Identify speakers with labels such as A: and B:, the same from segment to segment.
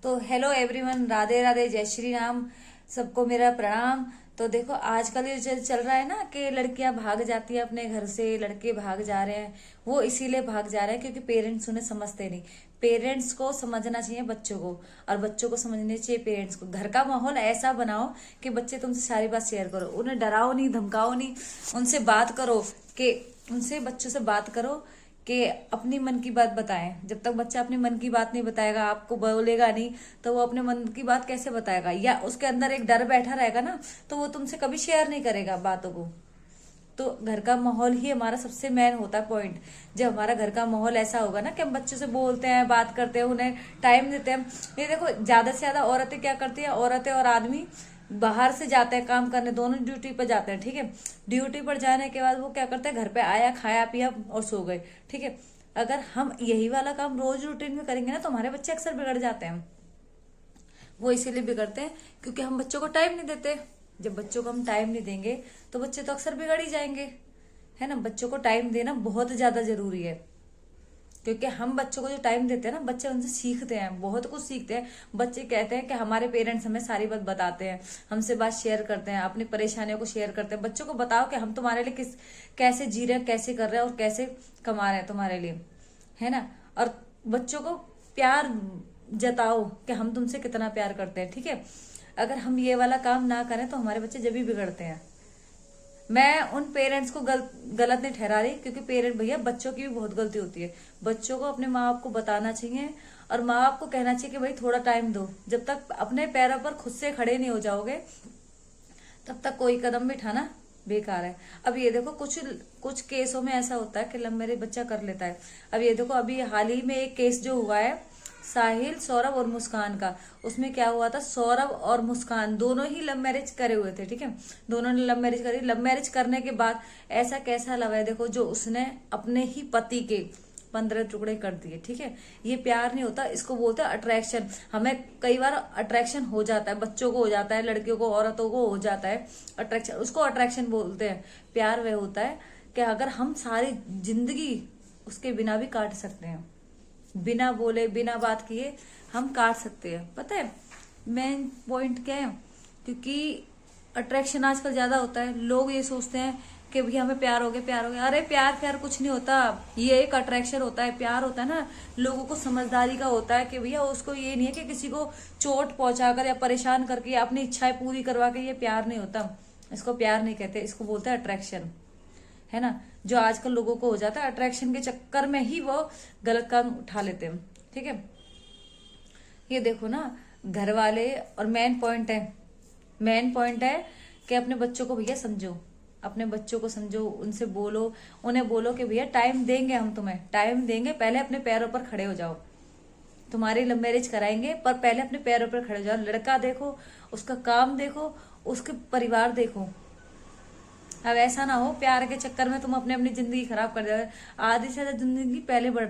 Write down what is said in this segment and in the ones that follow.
A: तो hello everyone, Radhe Radhe, जय श्री राम। सबको मेरा प्रणाम। तो देखो, आजकल ये जो चल रहा है ना कि लड़कियां भाग जाती है अपने घर से, लड़के भाग जा रहे हैं। वो इसीलिए भाग जा रहे हैं क्योंकि पेरेंट्स उन्हें समझते नहीं। पेरेंट्स को समझना चाहिए बच्चों को, और बच्चों को समझना चाहिए पेरेंट्स को। घर का माहौल ऐसा बनाओ कि बच्चे तुमसे सारी बात शेयर करो, उन्हें डराओ नहीं, धमकाओ नहीं। उनसे बात करो कि उनसे बच्चों से बात करो कि अपनी मन की बात बताएं। जब तक बच्चा अपने मन की बात नहीं बताएगा, आपको बोलेगा नहीं, तो वो अपने मन की बात कैसे बताएगा? या उसके अंदर एक डर बैठा रहेगा ना, तो वो तुमसे कभी शेयर नहीं करेगा बातों को। तो घर का माहौल ही हमारा सबसे मेन होता है पॉइंट। जब हमारा घर का माहौल ऐसा होगा ना कि हम बच्चों से बोलते हैं, बात करते हैं, उन्हें टाइम देते हैं। ये देखो, ज्यादा से ज्यादा औरतें क्या करती है, औरतें और आदमी बाहर से जाते हैं काम करने, दोनों ड्यूटी पर जाते हैं, ठीक है। ड्यूटी पर जाने के बाद वो क्या करते हैं, घर पे आया, खाया पिया और सो गए, ठीक है। अगर हम यही वाला काम रोज रूटीन में करेंगे ना, तो हमारे बच्चे अक्सर बिगड़ जाते हैं। वो इसीलिए बिगड़ते हैं क्योंकि हम बच्चों को टाइम नहीं देते। जब बच्चों को हम टाइम नहीं देंगे तो बच्चे तो अक्सर बिगड़ ही जाएंगे, है ना। बच्चों को टाइम देना बहुत ज्यादा जरूरी है, क्योंकि हम बच्चों को जो टाइम देते हैं ना, बच्चे उनसे सीखते हैं, बहुत कुछ सीखते हैं। बच्चे कहते हैं कि हमारे पेरेंट्स हमें सारी बात बताते हैं, हमसे बात शेयर करते हैं, अपनी परेशानियों को शेयर करते हैं। बच्चों को बताओ कि हम तुम्हारे लिए कैसे जी रहे हैं, कैसे कर रहे हैं और कैसे कमा रहे हैं तुम्हारे लिए, है ना। और बच्चों को प्यार जताओ कि हम तुमसे कितना प्यार करते हैं, ठीक है। अगर हम ये वाला काम ना करें तो हमारे बच्चे जब भी बिगड़ते हैं। मैं उन पेरेंट्स को गलत नहीं ठहरा रही, क्योंकि पेरेंट भैया, बच्चों की भी बहुत गलती होती है। बच्चों को अपने माँ बाप को बताना चाहिए, और माँ बाप को कहना चाहिए कि भाई थोड़ा टाइम दो। जब तक अपने पैरों पर खुद से खड़े नहीं हो जाओगे, तब तक कोई कदम भी उठाना बेकार है। अब ये देखो, कुछ कुछ केसों में ऐसा होता है कि लव मैरिज बच्चा कर लेता है। अब ये देखो, अभी हाल ही में एक केस जो हुआ है, साहिल, सौरभ और मुस्कान का। उसमें क्या हुआ था, सौरभ और मुस्कान दोनों ही लव मैरिज करे हुए थे, ठीक है। दोनों ने लव मैरिज करी। लव मैरिज करने के बाद ऐसा कैसा लव है देखो, जो उसने अपने ही पति के 15 टुकड़े कर दिए, ठीक है। ये प्यार नहीं होता, इसको बोलते हैं अट्रैक्शन। हमें कई बार अट्रैक्शन हो जाता है, बच्चों को हो जाता है, लड़कियों को, औरतों को हो जाता है अट्रैक्शन, उसको अट्रैक्शन बोलते हैं। प्यार वह होता है कि अगर हम सारी जिंदगी उसके बिना भी काट सकते हैं, बिना बोले बिना बात किए हम काट सकते हैं। पता है मेन पॉइंट क्या है? क्योंकि अट्रैक्शन आजकल ज्यादा होता है। लोग ये सोचते हैं कि भैया हमें प्यार हो गया, प्यार हो गया। अरे प्यार प्यार कुछ नहीं होता, ये एक अट्रैक्शन होता है। प्यार होता है ना, लोगों को समझदारी का होता है कि भैया उसको ये नहीं है कि किसी को चोट पहुंचाकर या परेशान करके या अपनी इच्छाएं पूरी करवा के, ये प्यार नहीं होता। इसको प्यार नहीं कहते, इसको बोलते हैं अट्रैक्शन, है ना। जो आजकल लोगों को हो जाता है, अट्रैक्शन के चक्कर में ही वो गलत काम उठा लेते हैं, ठीक है। ये देखो ना, घर वाले, और मेन पॉइंट है कि अपने बच्चों को भैया समझो, अपने बच्चों को समझो, उनसे बोलो, उन्हें बोलो कि भैया टाइम देंगे, हम तुम्हें टाइम देंगे, पहले अपने पैरों पर खड़े हो जाओ। तुम्हारी लव मैरिज कराएंगे, पर पहले अपने पैरों पर खड़े हो जाओ। लड़का देखो, उसका काम देखो, उसके परिवार देखो। अब ऐसा ना हो प्यार के चक्कर में तुम अपनी अपनी जिंदगी खराब कर जाओ। आधी से ज्यादा जिंदगी पहले बढ़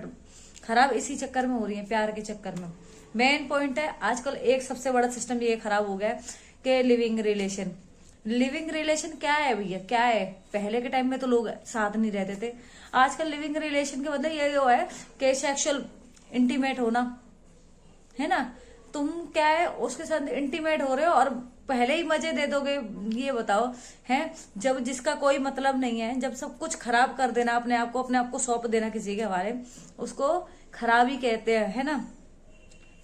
A: खराब इसी चक्कर में हो रही है, प्यार के चक्कर में। मेन पॉइंट है, आजकल एक सबसे बड़ा सिस्टम ये खराब हो गया है कि लिविंग रिलेशन। लिविंग रिलेशन क्या है भैया, क्या है? पहले के टाइम में तो लोग साथ नहीं रहते थे। आजकल लिविंग रिलेशन के मतलब ये है कि सेक्सुअल इंटीमेट होना, है ना। तुम क्या है, उसके साथ इंटीमेट हो रहे हो और पहले ही मजे दे दोगे? ये बताओ, है जब जिसका कोई मतलब नहीं है, जब सब कुछ खराब कर देना, अपने आप को सौंप देना किसी के हवाले, उसको खराब ही कहते हैं, है ना।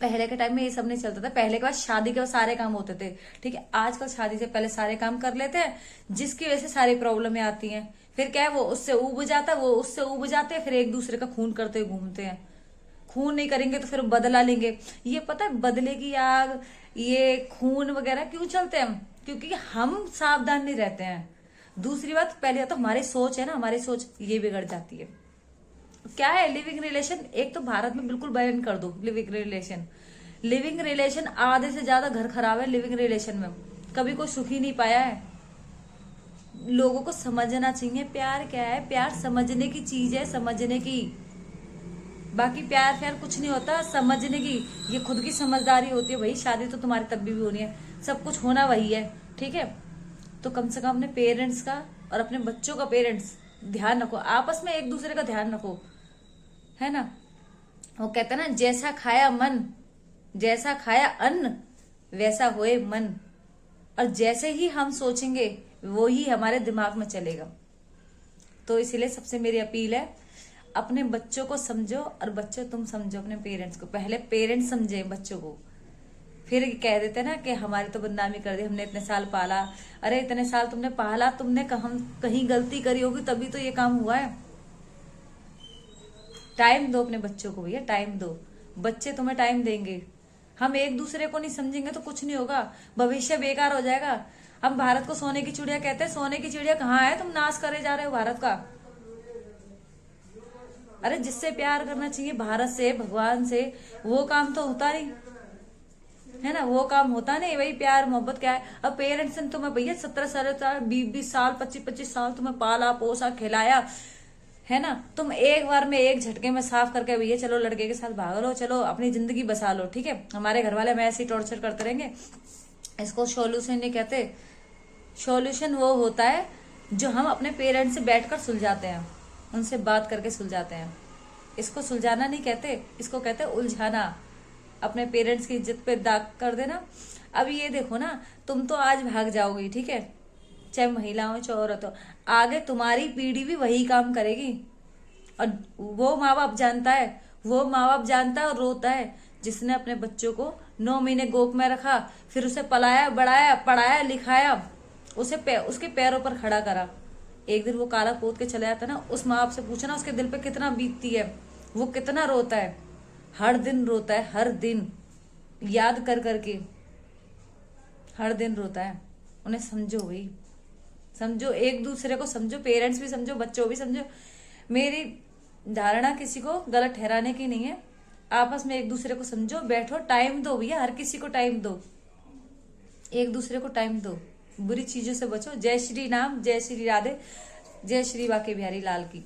A: पहले के टाइम में ये सब नहीं चलता था। पहले के बाद शादी के बाद सारे काम होते थे, ठीक है। आजकल शादी से पहले सारे काम कर लेते हैं, जिसकी वजह से सारी प्रॉब्लमें आती हैं। फिर क्या है, वो उससे उब जाता है, वो उससे उब जाते हैं, फिर एक दूसरे का खून करते घूमते हैं। खून नहीं करेंगे तो फिर बदला लेंगे। ये पता है, बदले की आग, ये खून वगैरह क्यों चलते हैं? क्योंकि हम सावधान नहीं रहते हैं। दूसरी बात, पहले तो हमारी सोच है ना, हमारी सोच ये बिगड़ जाती है। क्या है लिविंग रिलेशन? एक तो भारत में बिल्कुल बैन कर दो लिविंग रिलेशन। लिविंग रिलेशन, आधे से ज्यादा घर खराब है लिविंग रिलेशन में। कभी कोई सुखी नहीं पाया है। लोगों को समझना चाहिए प्यार क्या है। प्यार समझने की चीज है, समझने की। बाकी प्यार प्यार कुछ नहीं होता, समझने की। ये खुद की समझदारी होती है भाई। शादी तो तुम्हारी तब भी होनी है, सब कुछ होना वही है, ठीक है। तो कम से कम अपने पेरेंट्स का और अपने बच्चों का पेरेंट्स ध्यान रखो, आपस में एक दूसरे का ध्यान रखो, है ना। वो कहते हैं ना, जैसा खाया मन जैसा खाया अन्न वैसा होए मन, और जैसे ही हम सोचेंगे वो ही हमारे दिमाग में चलेगा। तो इसीलिए सबसे मेरी अपील है, अपने बच्चों को समझो, और बच्चों तुम समझो अपने पेरेंट्स को। पहले पेरेंट्स समझे बच्चों को, फिर कह देते ना कि हमारी तो बदनामी कर दी, हमने इतने साल पाला। अरे इतने साल तुमने पाला, तुमने कहीं गलती करी होगी तभी तो ये काम हुआ है। टाइम दो अपने बच्चों को भैया, टाइम दो, बच्चे तुम्हें टाइम देंगे। हम एक दूसरे को नहीं समझेंगे तो कुछ नहीं होगा, भविष्य बेकार हो जाएगा। हम भारत को सोने की चिड़िया कहते हैं, सोने की चिड़िया कहाँ है, तुम नाश करे जा रहे हो भारत का। अरे जिससे प्यार करना चाहिए भारत से, भगवान से, वो काम तो होता नहीं है ना, वो काम होता नहीं। वही प्यार मोहब्बत क्या है। अब पेरेंट्स ने तुम्हें भैया 17 साल 20 साल 25 साल तुम्हें पाला पोसा खिलाया है ना, तुम एक बार में एक झटके में साफ करके भैया चलो लड़के के साथ भाग लो, चलो अपनी जिंदगी बसा लो, ठीक है। हमारे घर वाले हमें ऐसे ही टॉर्चर करते रहेंगे, इसको सॉल्यूशन नहीं कहते। सॉल्यूशन वो होता है जो हम अपने पेरेंट्स से बैठकर सुलझाते हैं, उनसे बात करके सुलझाते हैं। इसको सुलझाना नहीं कहते, इसको कहते हैं उलझाना। अपने पेरेंट्स की इज्जत पे दाग कर देना। अब ये देखो ना, तुम तो आज भाग जाओगी, ठीक है, चाहे महिला हो चाहे औरत हो, आगे तुम्हारी पीढ़ी भी वही काम करेगी। और वो माँ बाप जानता है, वो माँ बाप जानता है और रोता है जिसने अपने बच्चों को 9 महीने गोद में रखा, फिर उसे पलाया बढ़ाया पढ़ाया लिखाया, उसके पैरों पर खड़ा करा। एक दिन वो काला पोत के चला जाता ना, उस माँ बाप से पूछना उसके दिल पे कितना बीतती है, वो कितना रोता है, हर दिन रोता है, हर दिन याद कर करके हर दिन रोता है। उन्हें समझो भाई, समझो, एक दूसरे को समझो, पेरेंट्स भी समझो बच्चों भी समझो। मेरी धारणा किसी को गलत ठहराने की नहीं है, आपस में एक दूसरे को समझो, बैठो, टाइम दो भैया, हर किसी को टाइम दो, एक दूसरे को टाइम दो, बुरी चीजों से बचो। जय श्री राम, जय श्री राधे, जय श्री बांके बिहारी लाल की।